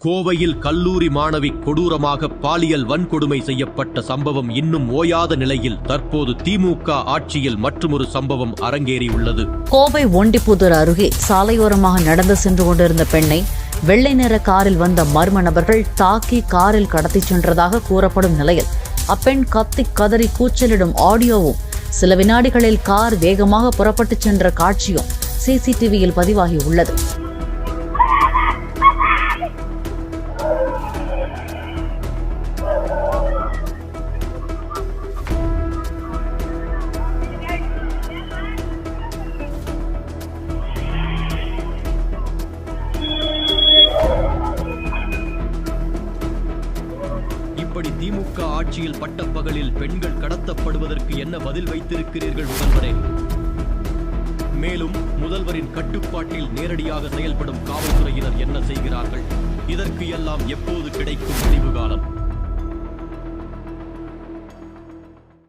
கோவையில் கல்லூரி மாணவி கொடூரமாக பாலியல் வன்கொடுமை செய்யப்பட்ட சம்பவம் இன்னும் ஓயாத நிலையில் தற்போது திமுக ஆட்சியில் மற்றொரு சம்பவம் அரங்கேறியுள்ளது. கோவை ஒண்டிப்புதூர் அருகே சாலையோரமாக நடந்து சென்று கொண்டிருந்த பெண்ணை வெள்ளை நிற காரில் வந்த மர்ம நபர்கள் தாக்கி காரில் கடத்திச் சென்றதாக கூறப்படும் நிலையில் அப்பெண் கத்தி கதறி கூச்சலிடும் ஆடியோவும் சில வினாடிகளில் கார் வேகமாக புறப்பட்டுச் சென்ற காட்சியும் சிசிடிவியில் பதிவாகியுள்ளது. இப்படி திமுக ஆட்சியில் பட்டப்பகலில் பெண்கள் கடத்தப்படுவதற்கு என்ன பதில் வைத்திருக்கிறீர்கள் முதல்வரே? மேலும் முதல்வரின் கட்டுப்பாட்டில் நேரடியாக செயல்படும் காவல்துறையினர் என்ன செய்கிறார்கள்? இதற்கு எல்லாம் எப்போது கிடைக்கும் முடிவு காலம்?